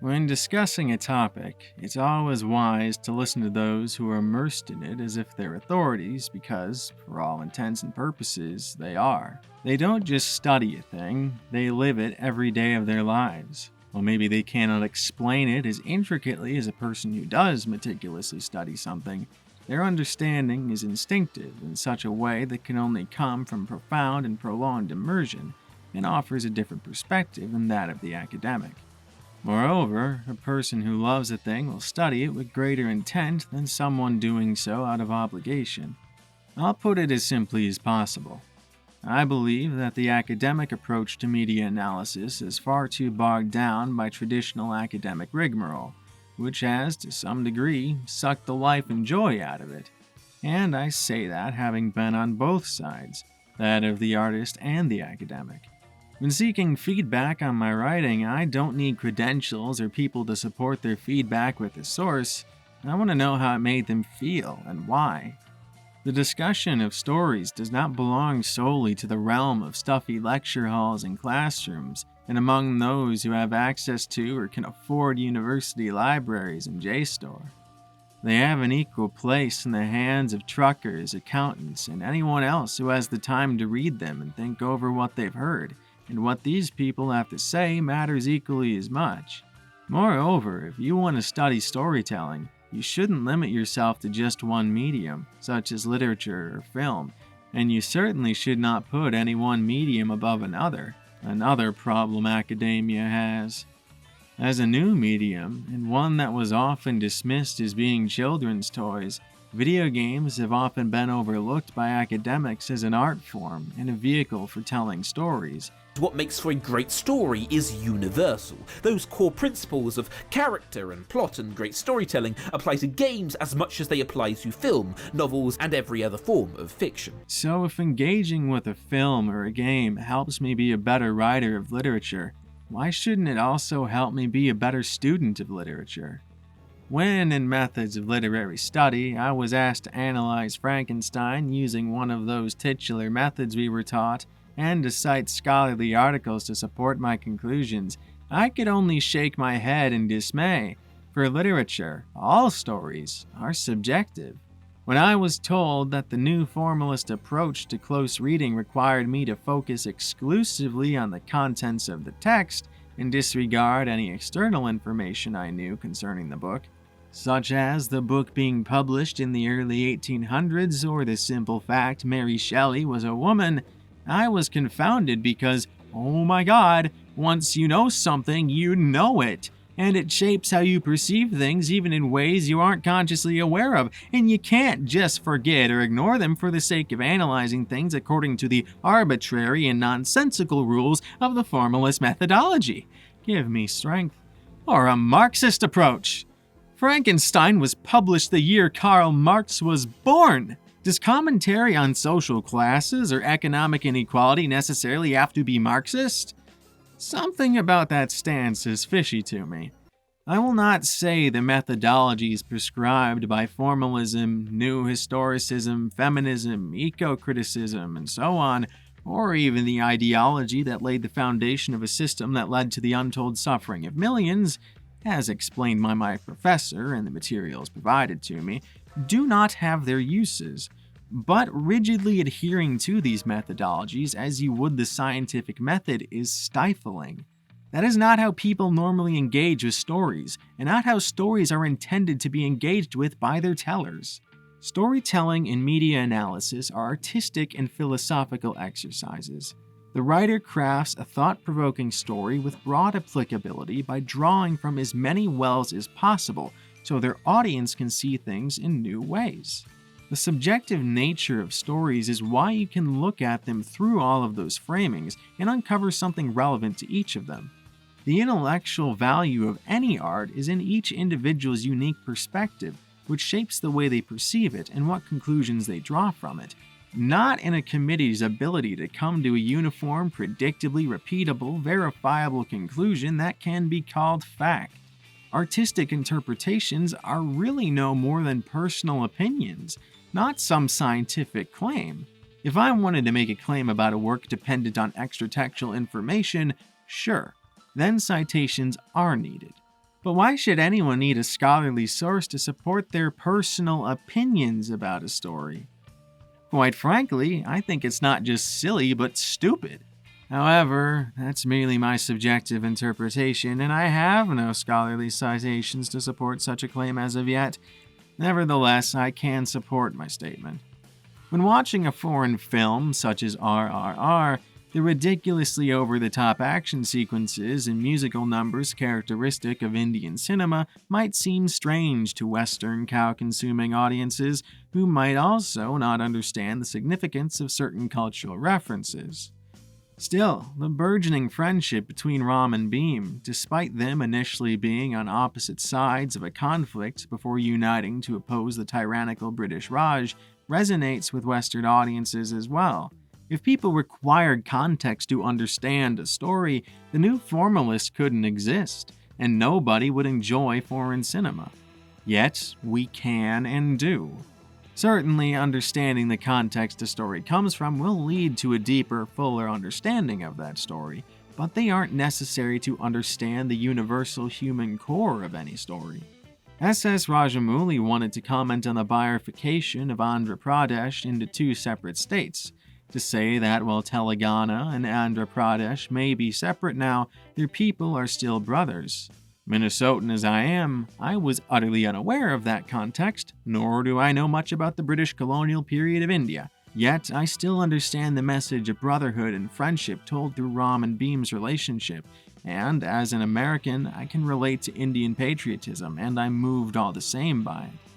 When discussing a topic, it's always wise to listen to those who are immersed in it as if they're authorities because, for all intents and purposes, they are. They don't just study a thing, they live it every day of their lives. While maybe they cannot explain it as intricately as a person who does meticulously study something, their understanding is instinctive in such a way that can only come from profound and prolonged immersion and offers a different perspective than that of the academic. Moreover, a person who loves a thing will study it with greater intent than someone doing so out of obligation. I'll put it as simply as possible. I believe that the academic approach to media analysis is far too bogged down by traditional academic rigmarole, which has, to some degree, sucked the life and joy out of it. And I say that having been on both sides, that of the artist and the academic. When seeking feedback on my writing, I don't need credentials or people to support their feedback with a source. I want to know how it made them feel and why. The discussion of stories does not belong solely to the realm of stuffy lecture halls and classrooms, and among those who have access to or can afford university libraries and JSTOR. They have an equal place in the hands of truckers, accountants, and anyone else who has the time to read them and think over what they've heard. And what these people have to say matters equally as much. Moreover, if you want to study storytelling, you shouldn't limit yourself to just one medium, such as literature or film, and you certainly should not put any one medium above another problem academia has. As a new medium, and one that was often dismissed as being children's toys, video games have often been overlooked by academics as an art form and a vehicle for telling stories. What makes for a great story is universal. Those core principles of character and plot and great storytelling apply to games as much as they apply to film, novels, and every other form of fiction. So if engaging with a film or a game helps me be a better writer of literature, why shouldn't it also help me be a better student of literature? When in Methods of Literary Study, I was asked to analyze Frankenstein using one of those titular methods we were taught, and to cite scholarly articles to support my conclusions, I could only shake my head in dismay. For literature, all stories are subjective. When I was told that the new formalist approach to close reading required me to focus exclusively on the contents of the text and disregard any external information I knew concerning the book, such as the book being published in the early 1800s or the simple fact Mary Shelley was a woman, I was confounded because, oh my God, once you know something, you know it. And it shapes how you perceive things even in ways you aren't consciously aware of. And you can't just forget or ignore them for the sake of analyzing things according to the arbitrary and nonsensical rules of the formalist methodology. Give me strength. Or a Marxist approach. Frankenstein was published the year Karl Marx was born. Does commentary on social classes or economic inequality necessarily have to be Marxist? Something about that stance is fishy to me. I will not say the methodologies prescribed by formalism, new historicism, feminism, eco-criticism, and so on, or even the ideology that laid the foundation of a system that led to the untold suffering of millions, as explained by my professor and the materials provided to me, do not have their uses, but rigidly adhering to these methodologies as you would the scientific method is stifling. That is not how people normally engage with stories, and not how stories are intended to be engaged with by their tellers. Storytelling and media analysis are artistic and philosophical exercises. The writer crafts a thought-provoking story with broad applicability by drawing from as many wells as possible so their audience can see things in new ways. The subjective nature of stories is why you can look at them through all of those framings and uncover something relevant to each of them. The intellectual value of any art is in each individual's unique perspective, which shapes the way they perceive it and what conclusions they draw from it, not in a committee's ability to come to a uniform, predictably repeatable, verifiable conclusion that can be called fact. Artistic interpretations are really no more than personal opinions, not some scientific claim. If I wanted to make a claim about a work dependent on extra-textual information, sure, then citations are needed. But why should anyone need a scholarly source to support their personal opinions about a story? Quite frankly, I think it's not just silly, but stupid. However, that's merely my subjective interpretation, and I have no scholarly citations to support such a claim as of yet. Nevertheless, I can support my statement. When watching a foreign film such as RRR, the ridiculously over-the-top action sequences and musical numbers characteristic of Indian cinema might seem strange to Western cow-consuming audiences who might also not understand the significance of certain cultural references. Still, the burgeoning friendship between Ram and Bhim, despite them initially being on opposite sides of a conflict before uniting to oppose the tyrannical British Raj, resonates with Western audiences as well. If people required context to understand a story, the new formalist couldn't exist, and nobody would enjoy foreign cinema. Yet, we can and do. Certainly, understanding the context a story comes from will lead to a deeper, fuller understanding of that story, but they aren't necessary to understand the universal human core of any story. S.S. Rajamouli wanted to comment on the bifurcation of Andhra Pradesh into two separate states, to say that while Telangana and Andhra Pradesh may be separate now, their people are still brothers. Minnesotan as I am, I was utterly unaware of that context, nor do I know much about the British colonial period of India. Yet, I still understand the message of brotherhood and friendship told through Ram and Bhim's relationship, and as an American, I can relate to Indian patriotism, and I'm moved all the same by it.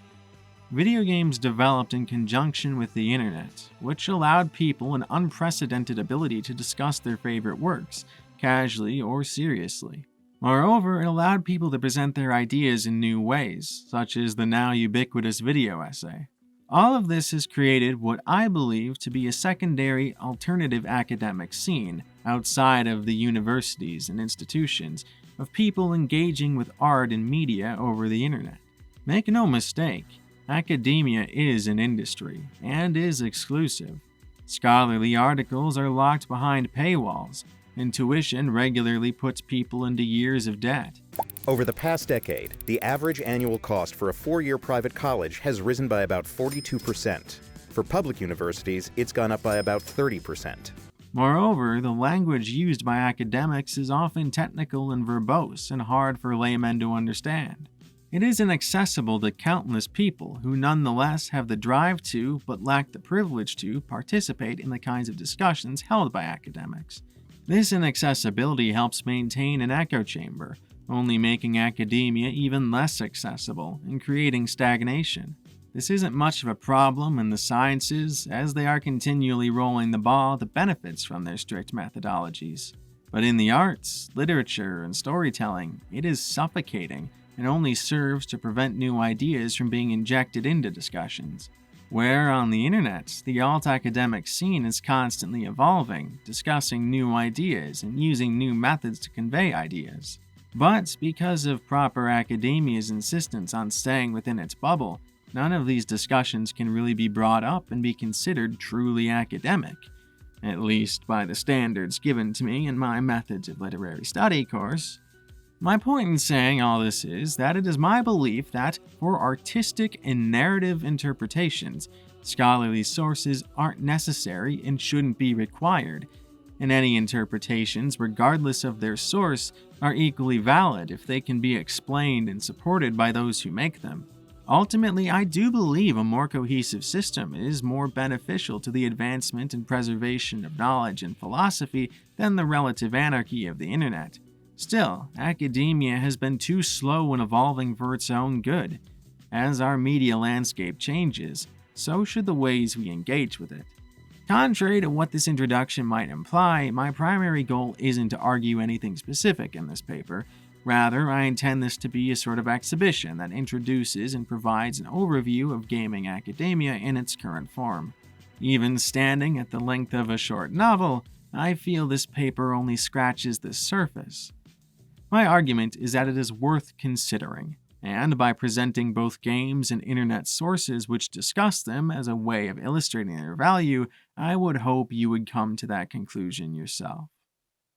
Video games developed in conjunction with the internet, which allowed people an unprecedented ability to discuss their favorite works, casually or seriously. Moreover, it allowed people to present their ideas in new ways, such as the now ubiquitous video essay. All of this has created what I believe to be a secondary alternative academic scene, outside of the universities and institutions, of people engaging with art and media over the internet. Make no mistake, academia is an industry, and is exclusive. Scholarly articles are locked behind paywalls, and tuition regularly puts people into years of debt. Over the past decade, the average annual cost for a 4-year private college has risen by about 42%. For public universities, it's gone up by about 30%. Moreover, the language used by academics is often technical and verbose and hard for laymen to understand. It is inaccessible to countless people who nonetheless have the drive to, but lack the privilege to, participate in the kinds of discussions held by academics. This inaccessibility helps maintain an echo chamber, only making academia even less accessible and creating stagnation. This isn't much of a problem in the sciences, as they are continually rolling the ball that benefits from their strict methodologies. But in the arts, literature, and storytelling, it is suffocating and only serves to prevent new ideas from being injected into discussions. Where on the internet, the alt-academic scene is constantly evolving, discussing new ideas and using new methods to convey ideas. But because of proper academia's insistence on staying within its bubble, none of these discussions can really be brought up and be considered truly academic, at least by the standards given to me in my Methods of Literary Study course. My point in saying all this is that it is my belief that, for artistic and narrative interpretations, scholarly sources aren't necessary and shouldn't be required, and any interpretations, regardless of their source, are equally valid if they can be explained and supported by those who make them. Ultimately, I do believe a more cohesive system is more beneficial to the advancement and preservation of knowledge and philosophy than the relative anarchy of the internet. Still, academia has been too slow in evolving for its own good. As our media landscape changes, so should the ways we engage with it. Contrary to what this introduction might imply, my primary goal isn't to argue anything specific in this paper. Rather, I intend this to be a sort of exhibition that introduces and provides an overview of gaming academia in its current form. Even standing at the length of a short novel, I feel this paper only scratches the surface. My argument is that it is worth considering, and by presenting both games and internet sources which discuss them as a way of illustrating their value, I would hope you would come to that conclusion yourself.